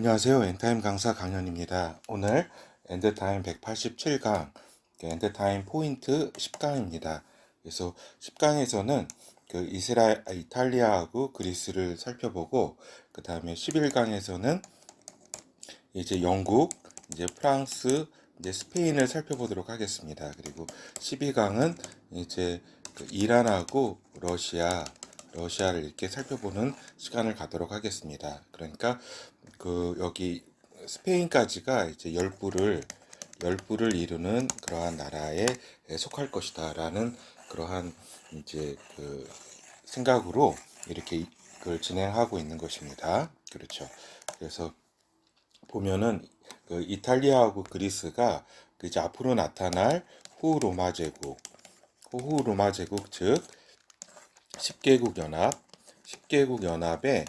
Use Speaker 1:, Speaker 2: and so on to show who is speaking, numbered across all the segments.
Speaker 1: 안녕하세요. 엔타임 강사 강현입니다. 오늘 엔드타임 187강, 엔드타임 포인트 10강입니다. 그래서 10강에서는 이탈리아하고 그리스를 살펴보고, 그 다음에 11강에서는 이제 영국, 이제 프랑스, 이제 스페인을 살펴보도록 하겠습니다. 그리고 12강은 이제 이란하고 러시아를 이렇게 살펴보는 시간을 갖도록 하겠습니다. 그러니까 여기 스페인까지가 이제 열부를 이루는 그러한 나라에 속할 것이다라는 그러한 이제 생각으로 이렇게 그걸 진행하고 있는 것입니다. 그렇죠. 그래서 보면은 이탈리아하고 그리스가 이제 앞으로 나타날 후 로마 제국 즉 10개국 연합의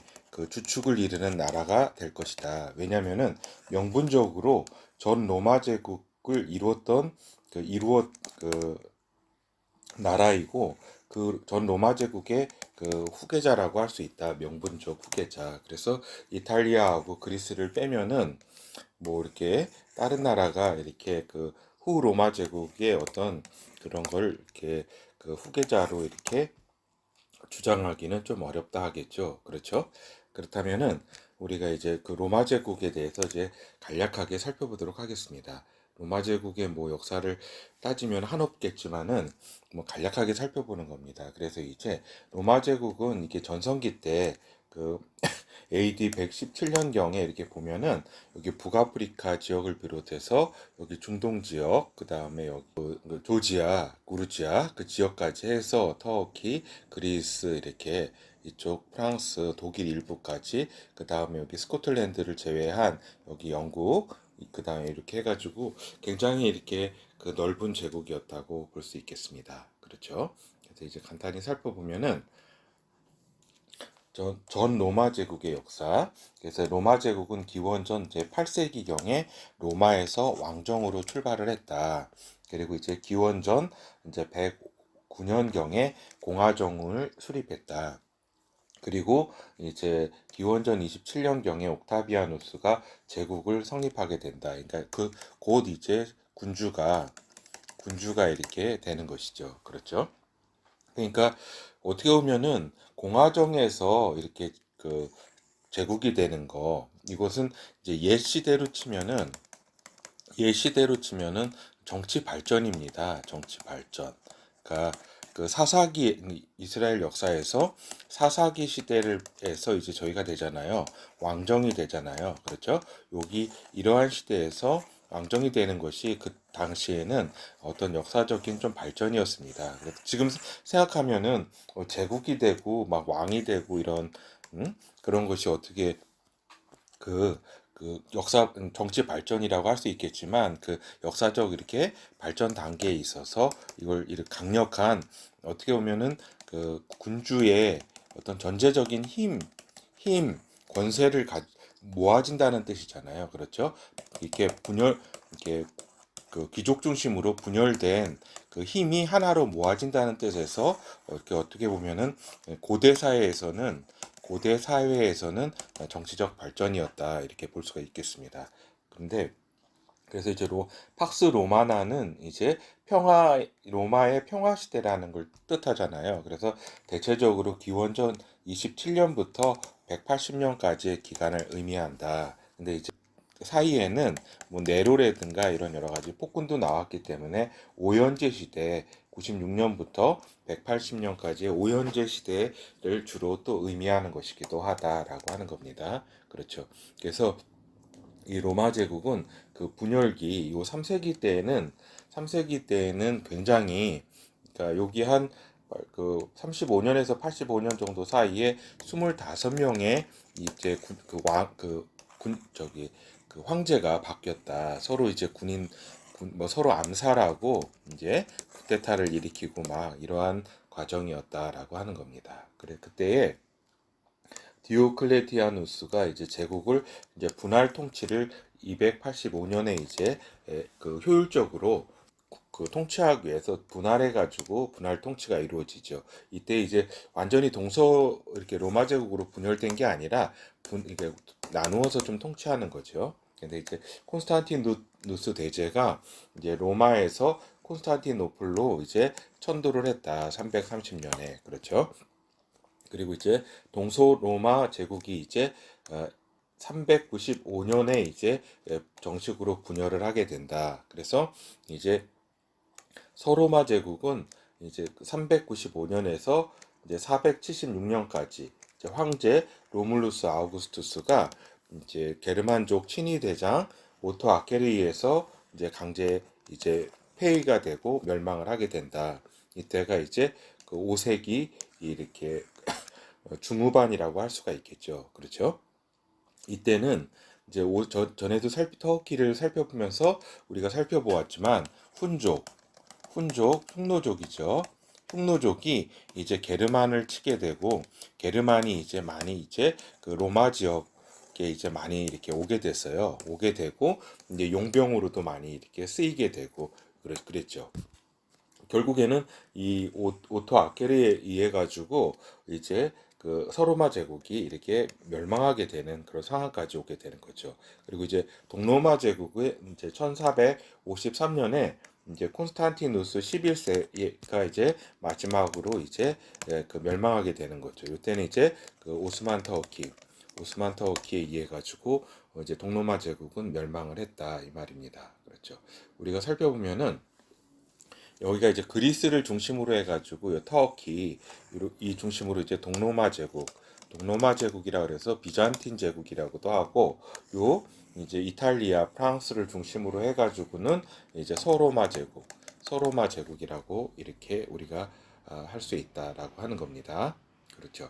Speaker 1: 주축을 이루는 나라가 될 것이다. 왜냐면은 명분적으로 전 로마 제국을 이루었던 나라이고 전 로마 제국의 후계자라고 할 수 있다. 명분적 후계자. 그래서 이탈리아하고 그리스를 빼면은 뭐 이렇게 다른 나라가 이렇게 후 로마 제국의 어떤 그런 걸 이렇게 후계자로 이렇게 주장하기는 좀 어렵다 하겠죠. 그렇죠? 그렇다면은 우리가 이제 로마 제국에 대해서 이제 간략하게 살펴보도록 하겠습니다. 로마 제국의 뭐 역사를 따지면 한없겠지만은 뭐 간략하게 살펴보는 겁니다. 그래서 이제 로마 제국은 이게 전성기 때 그 AD 117년경에 이렇게 보면은 여기 북아프리카 지역을 비롯해서 여기 중동 지역, 그 다음에 여기 조지아, 구르지아 그 지역까지 해서 터키, 그리스 이렇게 이쪽 프랑스, 독일 일부까지 그 다음에 여기 스코틀랜드를 제외한 여기 영국 그 다음에 이렇게 해가지고 굉장히 이렇게 넓은 제국이었다고 볼 수 있겠습니다. 그렇죠? 그래서 이제 간단히 살펴보면은 전 로마 제국의 역사. 그래서 로마 제국은 기원전 제 8세기경에 로마에서 왕정으로 출발을 했다. 그리고 이제 기원전 이제 109년경에 공화정을 수립했다. 그리고 이제 기원전 27년경에 옥타비아누스가 제국을 성립하게 된다. 그러니까 곧 이제 군주가 이렇게 되는 것이죠. 그렇죠? 그러니까 어떻게 보면은 공화정에서 이렇게 제국이 되는 거 이것은 이제 옛 시대로 치면은 정치 발전입니다. 정치 발전. 그러니까 사사기 이스라엘 역사에서 사사기 시대에서 이제 저희가 되잖아요. 왕정이 되잖아요. 그렇죠? 여기 이러한 시대에서 왕정이 되는 것이 그 당시에는 어떤 역사적인 좀 발전이었습니다. 지금 생각하면은 제국이 되고 막 왕이 되고 이런 그런 것이 어떻게 역사 정치 발전이라고 할 수 있겠지만 역사적 이렇게 발전 단계에 있어서 이걸 이렇게 강력한 어떻게 보면은 군주의 어떤 전제적인 힘 권세를 모아진다는 뜻이잖아요. 그렇죠? 이렇게 이렇게 귀족 중심으로 분열된 힘이 하나로 모아진다는 뜻에서 이렇게 어떻게 보면은 고대 사회에서는 정치적 발전이었다 이렇게 볼 수가 있겠습니다. 그런데 그래서 이제 팍스 로마나는 이제 로마의 평화 시대라는 걸 뜻하잖아요. 그래서 대체적으로 기원전 27년부터 180년까지의 기간을 의미한다. 근데 이제 사이에는 뭐 네로라든가 이런 여러 가지 폭군도 나왔기 때문에 오연제 시대 96년부터 180년까지의 오연제 시대를 주로 또 의미하는 것이기도 하다라고 하는 겁니다. 그렇죠. 그래서 이 로마 제국은 분열기 요 3세기 때에는 굉장히 그러니까 여기 한 35년에서 85년 정도 사이에 25명의 이제 황제가 바뀌었다. 서로 이제 뭐 서로 암살하고 이제 쿠데타를 일으키고 막 이러한 과정이었다라고 하는 겁니다. 그래 그때에 디오클레티아누스가 이제 제국을 이제 분할 통치를 285년에 이제 효율적으로 그 통치하기 위해서 분할해가지고 분할 통치가 이루어지죠. 이때 이제 완전히 동서 이렇게 로마 제국으로 분열된 게 아니라 이게 나누어서 좀 통치하는 거죠. 근데 이제 콘스탄티누스 대제가 이제 로마에서 콘스탄티노플로 이제 천도를 했다. 330년에. 그렇죠. 그리고 이제 동서로마 제국이 이제 395년에 이제 정식으로 분열을 하게 된다. 그래서 이제 서로마 제국은 이제 395년에서 이제 476년까지 이제 황제 로물루스 아우구스투스가 이제 게르만족 친위 대장 오토 아케르이에서 이제 강제 이제 폐위가 되고 멸망을 하게 된다. 이때가 이제 그 5세기 이렇게 중후반이라고 할 수가 있겠죠. 그렇죠? 이때는 이제 전에도 터키를 살펴보면서 우리가 살펴보았지만 훈족, 흉노족이죠. 흉노족이 이제 게르만을 치게 되고 게르만이 이제 많이 이제 그 로마 지역에 이제 많이 이렇게 오게 됐어요. 오게 되고 이제 용병으로도 많이 이렇게 쓰이게 되고 그랬죠. 결국에는 이 오토 아케르에 의해 가지고 이제 그 서로마 제국이 이렇게 멸망하게 되는 그런 상황까지 오게 되는 거죠. 그리고 이제 동로마 제국의 이제 1453년에 이제 콘스탄티누스 11세가 이제 마지막으로 이제 그 멸망하게 되는 거죠. 이때는 이제 그 오스만 터키에 의해 가지고 이제 동로마 제국은 멸망을 했다 이 말입니다. 그렇죠. 우리가 살펴보면은 여기가 이제 그리스를 중심으로 해가지고 터키 이 중심으로 이제 동로마 제국이라 그래서 비잔틴 제국이라고도 하고 요 이제 이탈리아, 프랑스를 중심으로 해가지고는 이제 서로마 제국이라고 이렇게 우리가 할 수 있다라고 하는 겁니다. 그렇죠.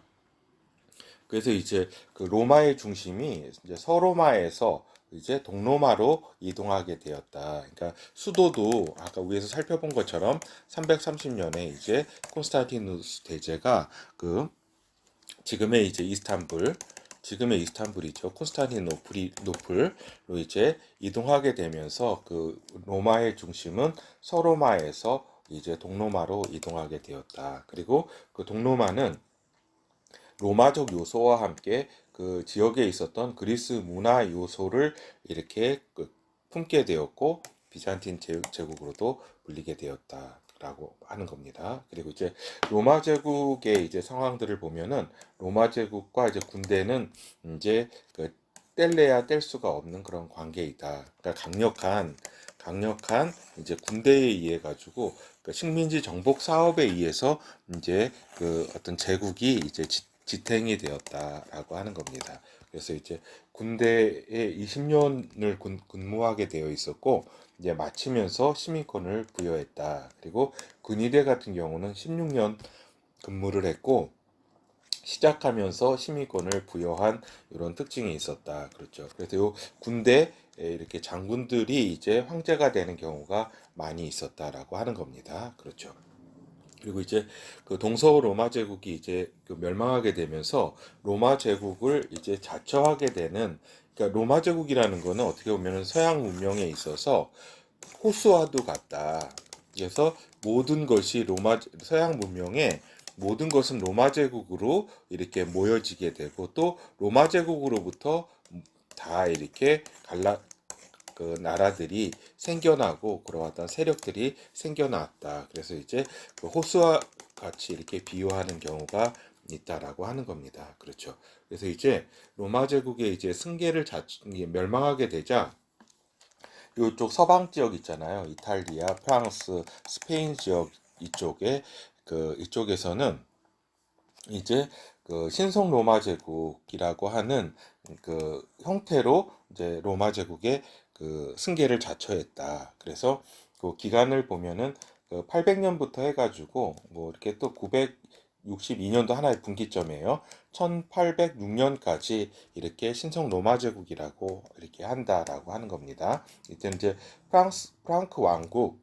Speaker 1: 그래서 이제 그 로마의 중심이 이제 서로마에서 이제 동로마로 이동하게 되었다. 그러니까 수도도 아까 위에서 살펴본 것처럼 330년에 이제 콘스탄티누스 대제가 그 지금의 이제 지금의 이스탄불이죠. 콘스탄티노플로 이제 이동하게 되면서 그 로마의 중심은 서로마에서 이제 동로마로 이동하게 되었다. 그리고 그 동로마는 로마적 요소와 함께 그 지역에 있었던 그리스 문화 요소를 이렇게 품게 되었고 비잔틴 제국으로도 불리게 되었다라고 하는 겁니다. 그리고 이제 로마 제국의 이제 상황들을 보면은 로마 제국과 이제 군대는 이제 그 뗄래야 뗄 수가 없는 그런 관계이다. 그러니까 강력한 이제 군대에 의해 가지고 그 식민지 정복 사업에 의해서 이제 그 어떤 제국이 이제 지탱이 되었다라고 하는 겁니다. 그래서 이제 군대에 20년을 근무하게 되어 있었고 이제 마치면서 시민권을 부여했다. 그리고 군의대 같은 경우는 16년 근무를 했고 시작하면서 시민권을 부여한 이런 특징이 있었다. 그렇죠. 그래서 요 군대에 이렇게 장군들이 이제 황제가 되는 경우가 많이 있었다라고 하는 겁니다. 그렇죠. 그리고 이제 그 동서 로마 제국이 이제 그 멸망하게 되면서 로마 제국을 이제 자처하게 되는 그러니까 로마 제국이라는 거는 어떻게 보면 서양 문명에 있어서 호수와도 같다. 그래서 모든 것이 서양 문명의 모든 것은 로마 제국으로 이렇게 모여지게 되고 또 로마 제국으로부터 다 이렇게 그 나라들이 생겨나고 그러한 세력들이 생겨났다. 그래서 이제 그 호수와 같이 이렇게 비유하는 경우가 있다라고 하는 겁니다. 그렇죠. 그래서 이제 로마 제국의 이제 멸망하게 되자 이쪽 서방 지역 있잖아요. 이탈리아, 프랑스, 스페인 지역 이쪽에서는 이제 그 신성 로마 제국이라고 하는 그 형태로 이제 로마 제국의 그 승계를 자처했다. 그래서 그 기간을 보면은 그 800년부터 해가지고 뭐 이렇게 또 962년도 하나의 분기점이에요. 1806년까지 이렇게 신성 로마 제국이라고 이렇게 한다라고 하는 겁니다. 이때 이제 프랑크 왕국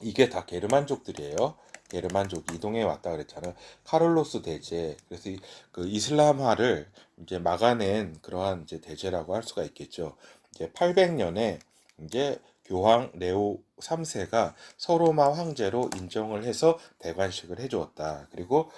Speaker 1: 이게 다 게르만족들이에요. 게르만족 이동해 왔다 그랬잖아요. 카를로스 대제. 그래서 그 이슬람화를 이제 막아낸 그러한 이제 대제라고 할 수가 있겠죠. 이제 800년에 이제 교황 레오 3세가 서로마 황제로 인정을 해서 대관식을 해주었다. 그리고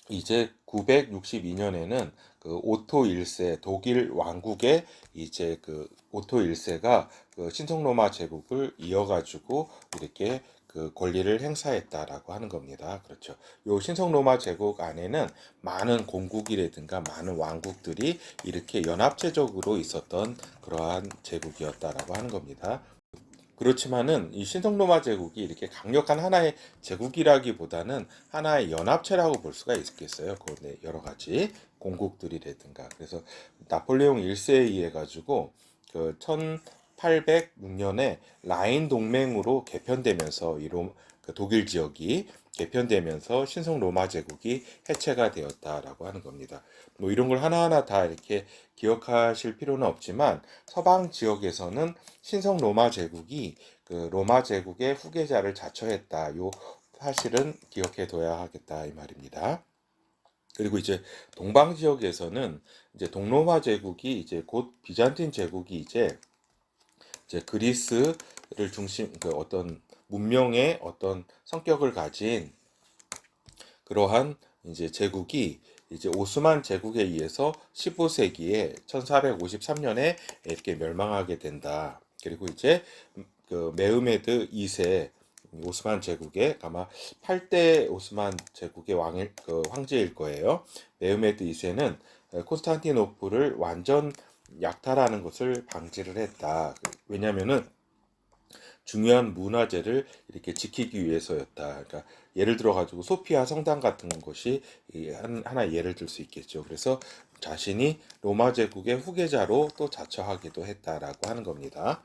Speaker 1: 이제 962년에는 그 오토 1세 독일 왕국의 이제 그 오토 1세가 그 신성로마 제국을 이어가지고 이렇게 그 권리를 행사했다라고 하는 겁니다. 그렇죠. 요 신성로마 제국 안에는 많은 공국이라든가 많은 왕국들이 이렇게 연합체적으로 있었던 그러한 제국이었다라고 하는 겁니다. 그렇지만은 이 신성로마 제국이 이렇게 강력한 하나의 제국이라기보다는 하나의 연합체라고 볼 수가 있겠어요. 그 여러 가지 공국들이라든가. 그래서 나폴레옹 1세에 의해 가지고 그 1806년에 라인 동맹으로 개편되면서 그 독일 지역이 개편되면서 신성 로마 제국이 해체가 되었다라고 하는 겁니다. 뭐 이런 걸 하나하나 다 이렇게 기억하실 필요는 없지만 서방 지역에서는 신성 로마 제국이 그 로마 제국의 후계자를 자처했다. 요 사실은 기억해 둬야 하겠다 이 말입니다. 그리고 이제 동방 지역에서는 이제 동로마 제국이 이제 곧 비잔틴 제국이 이제 그리스를 중심 그 어떤 문명의 어떤 성격을 가진 그러한 이제 제국이 이제 오스만 제국에 의해서 15세기에 1453년에 이렇게 멸망하게 된다. 그리고 이제 그 메흐메드 2세 오스만 제국의 아마 8대 오스만 제국의 황제일 거예요. 메흐메드 2세는 콘스탄티노플을 완전 약탈하는 것을 방지를 했다. 왜냐면은 중요한 문화재를 이렇게 지키기 위해서였다. 그러니까 예를 들어 가지고 소피아 성당 같은 것이 하나 예를 들 수 있겠죠. 그래서 자신이 로마 제국의 후계자로 또 자처하기도 했다라고 하는 겁니다.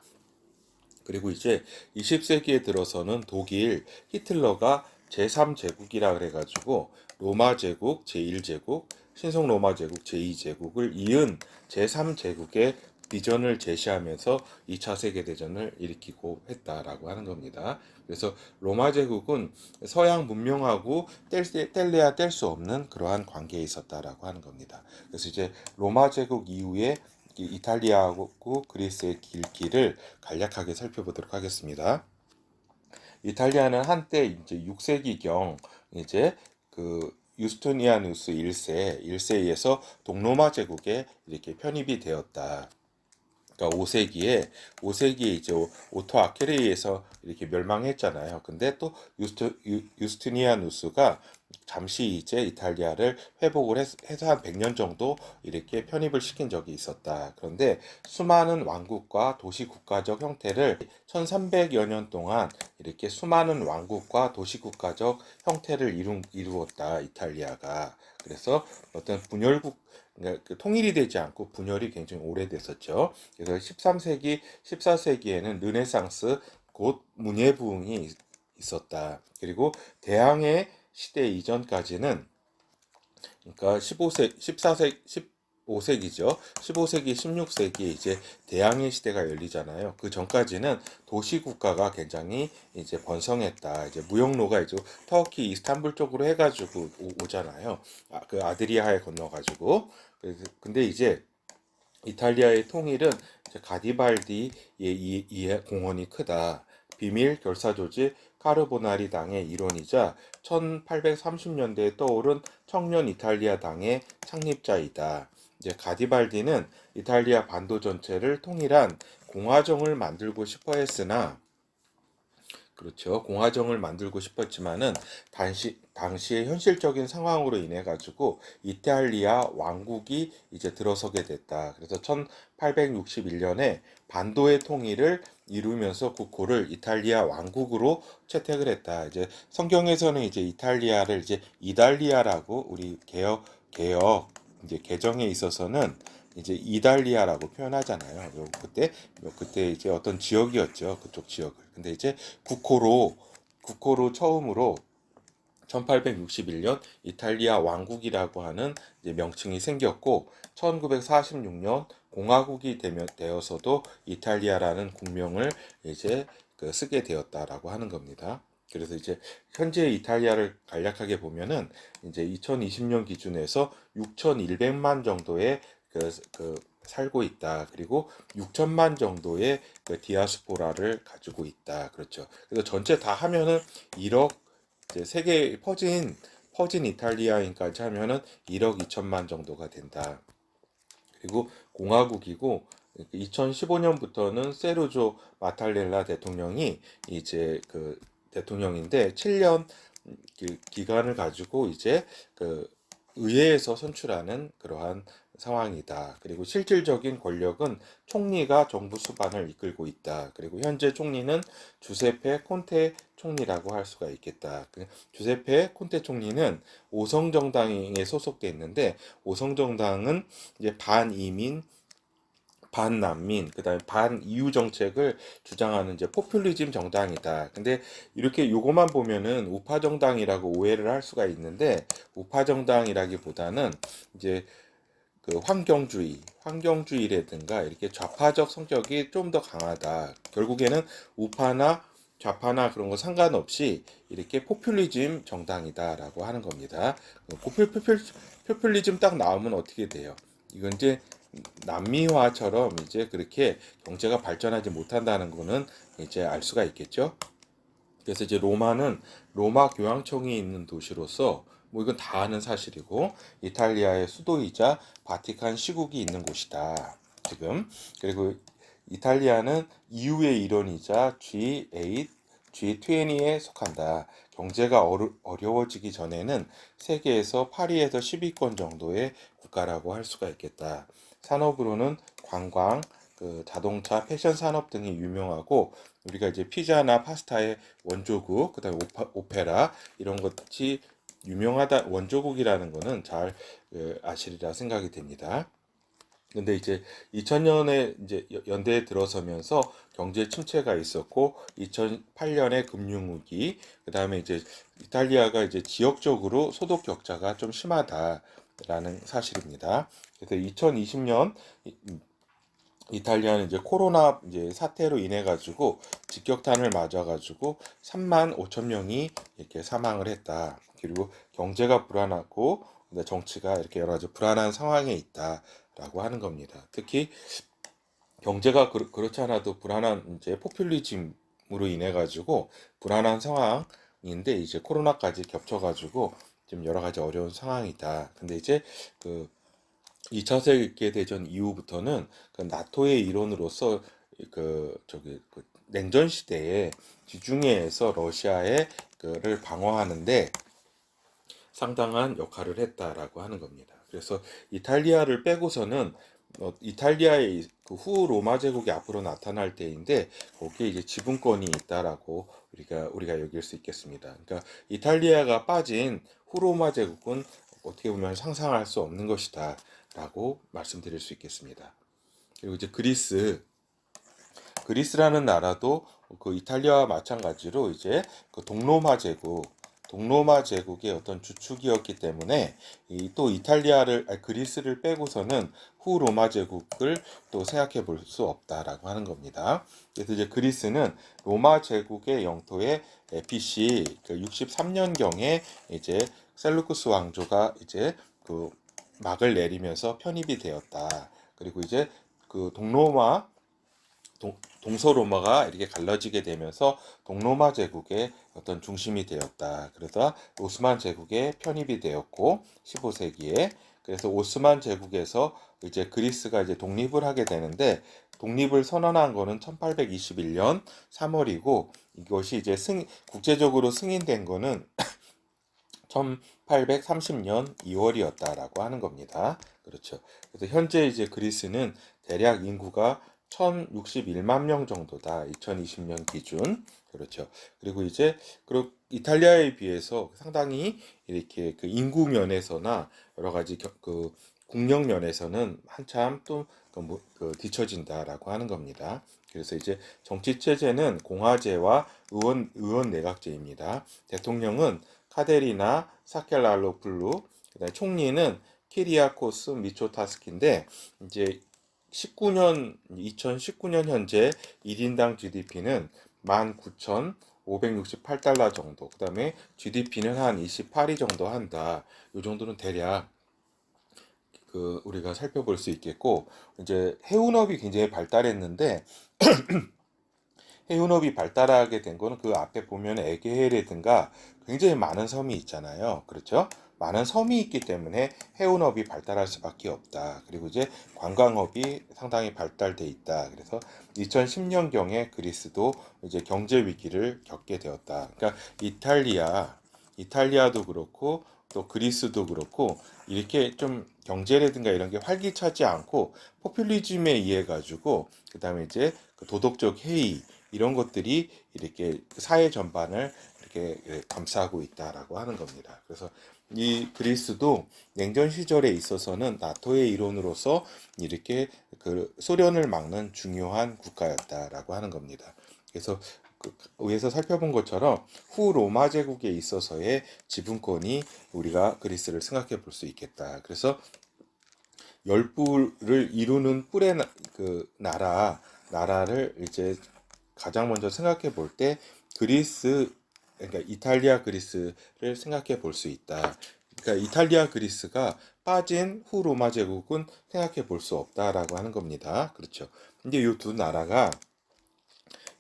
Speaker 1: 그리고 이제 20세기에 들어서는 독일 히틀러가 제3제국이라 그래가지고 로마 제국 제1제국, 신성 로마 제국 제2제국을 이은 제3제국의 비전을 제시하면서 2차 세계대전을 일으키고 했다라고 하는 겁니다. 그래서 로마 제국은 서양 문명하고 뗄래야 뗄 수 없는 그러한 관계에 있었다라고 하는 겁니다. 그래서 이제 로마 제국 이후에 이탈리아하고 그리스의 길을 간략하게 살펴보도록 하겠습니다. 이탈리아는 한때 이제 6세기경 이제 그 유스티니아누스 1세에 의해서 동로마 제국에 이렇게 편입이 되었다. 그러니까 5세기에 이제 오토 아케레이에서 이렇게 멸망했잖아요. 근데 또 유스티니아누스가 잠시 이제 이탈리아를 회복을 해서 한 100년 정도 이렇게 편입을 시킨 적이 있었다. 그런데 수많은 왕국과 도시 국가적 형태를 1300여 년 동안 이렇게 수많은 왕국과 도시 국가적 형태를 이루었다. 이탈리아가. 그래서 어떤 분열국 그러니까 통일이 되지 않고 분열이 굉장히 오래됐었죠. 그래서 13세기, 14세기에는 르네상스 곧 문예부흥이 있었다. 그리고 대항해 시대 이전까지는 그러니까 15세기죠. 15세기, 16세기에 이제 대항해 시대가 열리잖아요. 그 전까지는 도시 국가가 굉장히 이제 번성했다. 이제 무역로가 이제 터키 이스탄불 쪽으로 해가지고 오잖아요. 그 아드리아해 건너가지고. 근데 이제 이탈리아의 통일은 가디발디의 이 공헌이 크다. 비밀 결사 조직 카르보나리 당의 일원이자 1830년대에 떠오른 청년 이탈리아 당의 창립자이다. 이제 가디발디는 이탈리아 반도 전체를 통일한 공화정을 만들고 싶어 했으나 그렇죠. 공화정을 만들고 싶었지만은 당시의 현실적인 상황으로 인해 가지고 이탈리아 왕국이 이제 들어서게 됐다. 그래서 1861년에 반도의 통일을 이루면서 국호를 이탈리아 왕국으로 채택을 했다. 이제 성경에서는 이제 이탈리아를 이제 이달리아라고 우리 개혁 이제 개정에 있어서는 이제 이달리아라고 표현하잖아요. 그때 이제 어떤 지역이었죠. 그쪽 지역을. 근데 이제 국호로 처음으로 1861년 이탈리아 왕국이라고 하는 이제 명칭이 생겼고 1946년 공화국이 되어서도 이탈리아라는 국명을 이제 쓰게 되었다라고 하는 겁니다. 그래서 이제 현재 이탈리아를 간략하게 보면은 이제 2020년 기준에서 6,100만 정도의 그 살고 있다. 그리고 6천만 정도의 그 디아스포라를 가지고 있다. 그렇죠. 그래서 전체 다 하면은 1억, 이제 세계 퍼진 이탈리아인까지 하면은 1억 2천만 정도가 된다. 그리고 공화국이고 2015년부터는 세르조 마탈렐라 대통령이 이제 그 대통령인데 7년 그 기간을 가지고 이제 그 의회에서 선출하는 그러한 상황이다. 그리고 실질적인 권력은 총리가 정부 수반을 이끌고 있다. 그리고 현재 총리는 주세페 콘테 총리라고 할 수가 있겠다. 주세페 콘테 총리는 오성정당에 소속돼 있는데 오성정당은 이제 반이민 반난민, 그다음에 반이유 정책을 주장하는 이제 포퓰리즘 정당이다. 근데 이렇게 요거만 보면은 우파 정당이라고 오해를 할 수가 있는데 우파 정당이라기보다는 이제 그 환경주의라든가 이렇게 좌파적 성격이 좀 더 강하다. 결국에는 우파나 좌파나 그런 거 상관없이 이렇게 포퓰리즘 정당이다라고 하는 겁니다. 포퓰리즘 딱 나오면 어떻게 돼요? 이건 이제 남미화처럼 이제 그렇게 경제가 발전하지 못한다는 거는 이제 알 수가 있겠죠. 그래서 이제 로마는 로마 교황청이 있는 도시로서 뭐 이건 다 아는 사실이고 이탈리아의 수도이자 바티칸 시국이 있는 곳이다. 지금 그리고 이탈리아는 EU의 일원이자 G8, G20에 속한다. 경제가 어려워지기 전에는 세계에서 8위에서 10위권 정도의 국가라고 할 수가 있겠다. 산업으로는 관광, 그 자동차, 패션 산업 등이 유명하고 우리가 이제 피자나 파스타의 원조국, 그다음에 오페라 이런 것이 유명하다 원조국이라는 거는 잘 아시리라 생각이 됩니다. 근데 이제 2000년에 이제 연대에 들어서면서 경제 침체가 있었고 2008년에 금융위기, 그다음에 이제 이탈리아가 이제 지역적으로 소득 격차가 좀 심하다라는 사실입니다. 그래서 2020년 이탈리아는 이제 코로나 이제 사태로 인해 가지고 직격탄을 맞아 가지고 3만 5천 명이 이렇게 사망을 했다. 그리고 경제가 불안하고 정치가 이렇게 여러 가지 불안한 상황에 있다라고 하는 겁니다. 특히 경제가 그렇지 않아도 불안한 이제 포퓰리즘으로 인해 가지고 불안한 상황인데 이제 코로나까지 겹쳐 가지고 좀 여러 가지 어려운 상황이다. 근데 이제 그 2차 세계대전 이후부터는 그 나토의 일원으로서 그 냉전 시대에 지중해에서 러시아의 그를 방어하는데 상당한 역할을 했다라고 하는 겁니다. 그래서 이탈리아를 빼고서는 이탈리아의 그 후 로마 제국이 앞으로 나타날 때인데 거기에 이제 지분권이 있다라고 우리가 여길 수 있겠습니다. 그러니까 이탈리아가 빠진 후 로마 제국은 어떻게 보면 상상할 수 없는 것이다라고 말씀드릴 수 있겠습니다. 그리고 이제 그리스라는 나라도 그 이탈리아와 마찬가지로 이제 그 동로마 제국의 어떤 주축이었기 때문에 또 그리스를 빼고서는 후 로마 제국을 또 생각해 볼 수 없다라고 하는 겁니다. 그래서 이제 그리스는 로마 제국의 영토에 BC 63년경에 이제 셀루쿠스 왕조가 이제 그 막을 내리면서 편입이 되었다. 그리고 이제 그 동서로마가 이렇게 갈라지게 되면서 동로마 제국의 어떤 중심이 되었다. 그래서 오스만 제국에 편입이 되었고 15세기에 그래서 오스만 제국에서 이제 그리스가 이제 독립을 하게 되는데 독립을 선언한 거는 1821년 3월이고 이것이 이제 국제적으로 승인된 거는 1830년 2월이었다라고 하는 겁니다. 그렇죠. 그래서 현재 이제 그리스는 대략 인구가 1061만 명 정도다. 2020년 기준. 그렇죠. 그리고 이제 이탈리아에 비해서 상당히 이렇게 그 인구 면에서나 여러 가지 그 국력 면에서는 한참 또 뒤처진다라고 하는 겁니다. 그래서 이제 정치 체제는 공화제와 의원 내각제입니다. 대통령은 카데리나 사켈랄로플루, 그다음에 총리는 키리아코스 미초타스키인데 이제 2019년 현재 1인당 GDP는 19,568달러 정도. 그다음에 GDP는 한 28위 정도 한다. 이 정도는 대략 우리가 살펴볼 수 있겠고, 이제 해운업이 굉장히 발달했는데, 해운업이 발달하게 된 거는 그 앞에 보면 에게해라든가 굉장히 많은 섬이 있잖아요. 그렇죠? 많은 섬이 있기 때문에 해운업이 발달할 수밖에 없다. 그리고 이제 관광업이 상당히 발달돼 있다. 그래서 2010년경에 그리스도 이제 경제 위기를 겪게 되었다. 그러니까 이탈리아도 그렇고 또 그리스도 그렇고 이렇게 좀 경제라든가 이런 게 활기차지 않고 포퓰리즘에 의해 가지고 그다음에 이제 그 도덕적 해이 이런 것들이 이렇게 사회 전반을 이렇게 감싸고 있다라고 하는 겁니다. 그래서 이 그리스도 냉전 시절에 있어서는 나토의 일원으로서 이렇게 그 소련을 막는 중요한 국가였다라고 하는 겁니다. 그래서 위에서 살펴본 것처럼 후 로마 제국에 있어서의 지분권이 우리가 그리스를 생각해 볼 수 있겠다. 그래서 열부를 이루는 뿔의 나라를 이제 가장 먼저 생각해 볼 때 그리스, 그러니까 이탈리아 그리스를 생각해 볼 수 있다. 그러니까 이탈리아 그리스가 빠진 후 로마 제국은 생각해 볼 수 없다라고 하는 겁니다. 그렇죠. 이제 이 두 나라가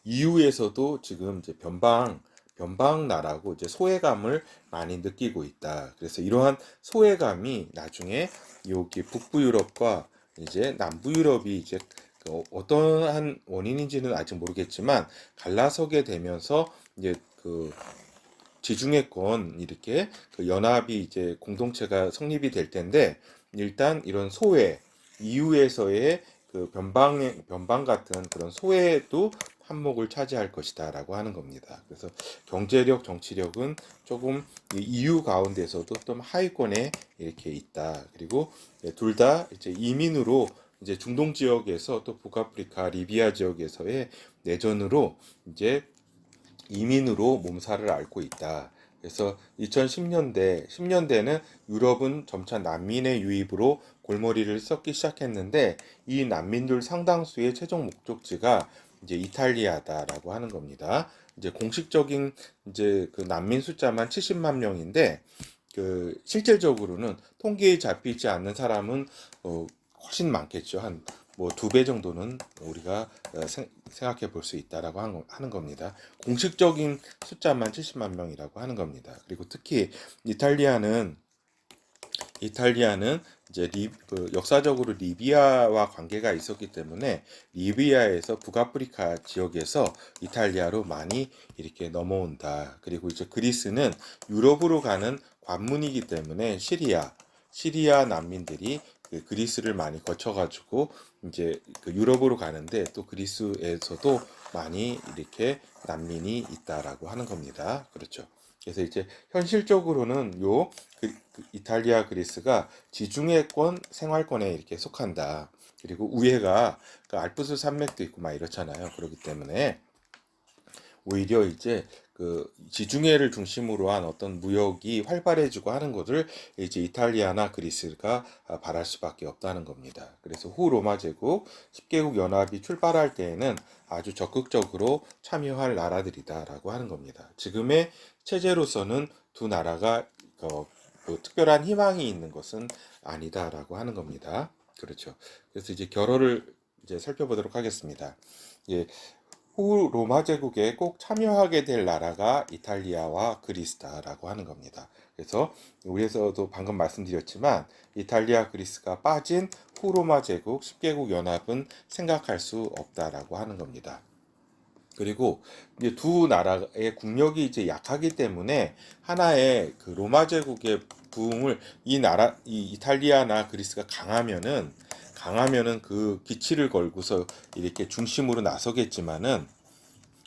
Speaker 1: 이후에서도 지금 이제 변방 나라고 이제 소외감을 많이 느끼고 있다. 그래서 이러한 소외감이 나중에 여기 북부 유럽과 이제 남부 유럽이 이제 어떠한 원인인지는 아직 모르겠지만 갈라서게 되면서 이제 지중해권 이렇게 연합이 이제 공동체가 성립이 될 텐데 일단 이런 소외 이후에서의 변방 같은 그런 소외도 한몫을 차지할 것이다라고 하는 겁니다. 그래서 경제력, 정치력은 조금 이 EU 가운데서도 좀 하위권에 이렇게 있다. 그리고 둘 다 이제 이민으로 이제 중동 지역에서 또 북아프리카, 리비아 지역에서의 내전으로 이제 이민으로 몸살을 앓고 있다. 그래서 10년대는 유럽은 점차 난민의 유입으로 골머리를 썩기 시작했는데 이 난민들 상당수의 최종 목적지가 이제 이탈리아다라고 하는 겁니다. 이제 공식적인 이제 그 난민 숫자만 70만 명인데 실질적으로는 통계에 잡히지 않는 사람은 훨씬 많겠죠. 한 뭐 두 배 정도는 우리가 생각해 볼 수 있다라고 하는 겁니다. 공식적인 숫자만 70만 명이라고 하는 겁니다. 그리고 특히 이탈리아는 이제 역사적으로 리비아와 관계가 있었기 때문에 리비아에서 북아프리카 지역에서 이탈리아로 많이 이렇게 넘어온다. 그리고 이제 그리스는 유럽으로 가는 관문이기 때문에 시리아 난민들이 그리스를 많이 거쳐가지고 이제 유럽으로 가는데 또 그리스에서도 많이 이렇게 난민이 있다라고 하는 겁니다. 그렇죠. 그래서 이제 현실적으로는 이탈리아 그리스가 지중해권 생활권에 이렇게 속한다. 그리고 우회가 알프스 산맥도 있고 막 이렇잖아요. 그렇기 때문에 오히려 이제 지중해를 중심으로 한 어떤 무역이 활발해지고 하는 것을 이제 이탈리아나 그리스가 바랄 수밖에 없다는 겁니다. 그래서 후 로마 제국 10개국 연합이 출발할 때에는 아주 적극적으로 참여할 나라들이다라고 하는 겁니다. 지금의 체제로서는 두 나라가 특별한 희망이 있는 것은 아니다라고 하는 겁니다. 그렇죠. 그래서 이제 결어를 이제 살펴보도록 하겠습니다. 예, 후 로마 제국에 꼭 참여하게 될 나라가 이탈리아와 그리스다라고 하는 겁니다. 그래서 우리에서도 방금 말씀드렸지만 이탈리아 그리스가 빠진 후 로마 제국 10개국 연합은 생각할 수 없다라고 하는 겁니다. 그리고 이제 두 나라의 국력이 이제 약하기 때문에 하나의 로마 제국의 부흥을 이 이탈리아나 그리스가 강하면은 그 기치를 걸고서 이렇게 중심으로 나서겠지만은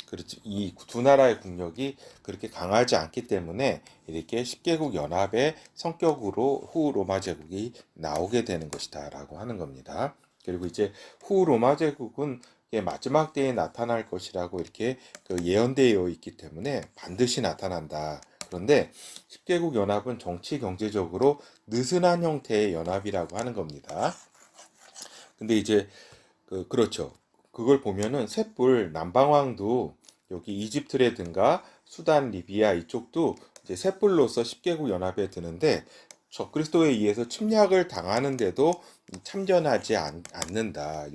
Speaker 1: 그렇지 이 두 나라의 국력이 그렇게 강하지 않기 때문에 이렇게 10개국 연합의 성격으로 후 로마 제국이 나오게 되는 것이다라고 하는 겁니다. 그리고 이제 후 로마 제국은 마지막 때에 나타날 것이라고 이렇게 예언되어 있기 때문에 반드시 나타난다. 그런데 10개국 연합은 정치 경제적으로 느슨한 형태의 연합이라고 하는 겁니다. 근데 이제 그렇죠. 그걸 보면은 셋불 남방왕도 여기 이집트라든가 수단, 리비아 이쪽도 이제 셋불로서 10개국 연합에 드는데 적그리스도에 의해서 침략을 당하는데도 참전하지 않는다. 요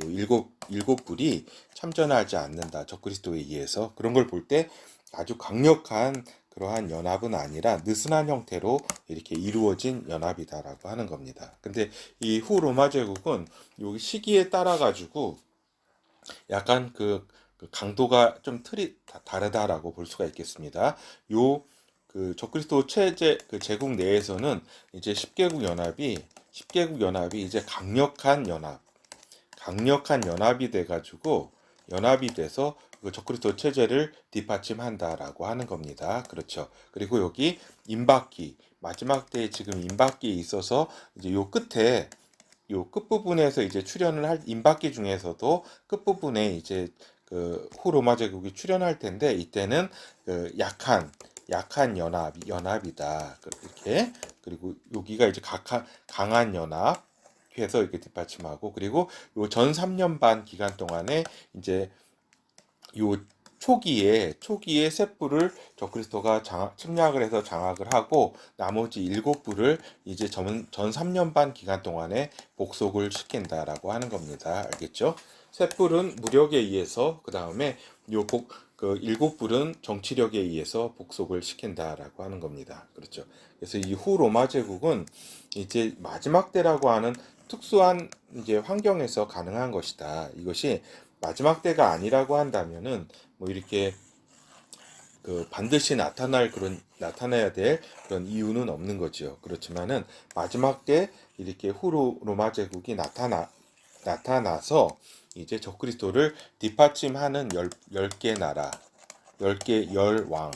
Speaker 1: 일곱 불이 참전하지 않는다. 적그리스도에 의해서 그런 걸 볼 때 아주 강력한 그러한 연합은 아니라 느슨한 형태로 이렇게 이루어진 연합이다라고 하는 겁니다. 근데 이 후 로마 제국은 요 시기에 따라 가지고 약간 그 강도가 좀 다르다라고 볼 수가 있겠습니다. 요 그 적그리스도 체제 그 제국 내에서는 이제 10개국 연합이 이제 강력한 연합이 돼 가지고 연합이 돼서 그 적그리스도 체제를 뒷받침한다라고 하는 겁니다. 그렇죠. 그리고 여기 임박기 마지막 때에 지금 임박기에 있어서 이제 요 끝부분에서 이제 출연을 할 임박기 중에서도 끝부분에 이제 그 후 로마 제국이 출연할 텐데 이때는 그 약한 연합이다. 이렇게 그리고 여기가 이제 강한 연합 해서 이렇게 뒷받침하고 그리고 요 전 3년 반 기간 동안에 이제 요 초기에 세 뿔을 적그리스도가 침략을 해서 장악을 하고 나머지 일곱 뿔을 이제 전 3년 반 기간 동안에 복속을 시킨다라고 하는 겁니다. 알겠죠? 세 뿔은 무력에 의해서 그 다음에 그 일곱 뿔은 정치력에 의해서 복속을 시킨다라고 하는 겁니다. 그렇죠? 그래서 이 후 로마 제국은 이제 마지막 때라고 하는 특수한 이제 환경에서 가능한 것이다. 이것이 마지막 때가 아니라고 한다면은 뭐 이렇게 그 반드시 나타나야 될 그런 이유는 없는 거죠. 그렇지만은 마지막 때 이렇게 후 로마 제국이 나타나서 이제 적그리스도를 뒷받침하는 열개 나라, 열왕,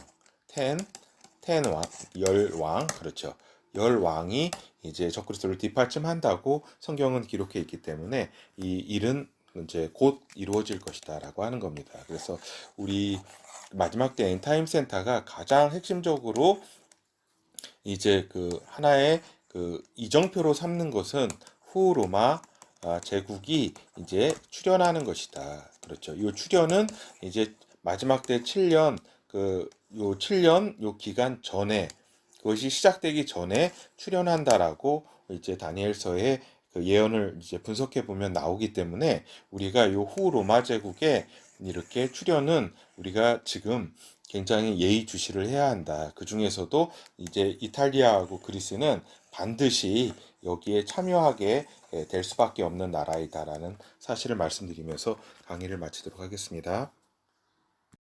Speaker 1: 열왕, 그렇죠. 열왕이 이제 적그리스도를 뒷받침한다고 성경은 기록해 있기 때문에 이 일은 이제 곧 이루어질 것이다라고 하는 겁니다. 그래서 우리 마지막 때 엔타임 센터가 가장 핵심적으로 이제 그 하나의 그 이정표로 삼는 것은 후 로마 제국이 이제 출현하는 것이다. 그렇죠. 이 출현은 이제 마지막 때 7년 요 7년 요 기간 전에 그것이 시작되기 전에 출현한다라고 이제 다니엘서의 그 예언을 이제 분석해 보면 나오기 때문에 우리가 요 후 로마 제국의 이렇게 출현은 우리가 지금 굉장히 예의주시를 해야 한다. 그 중에서도 이제 이탈리아하고 그리스는 반드시 여기에 참여하게 될 수밖에 없는 나라이다라는 사실을 말씀드리면서 강의를 마치도록 하겠습니다.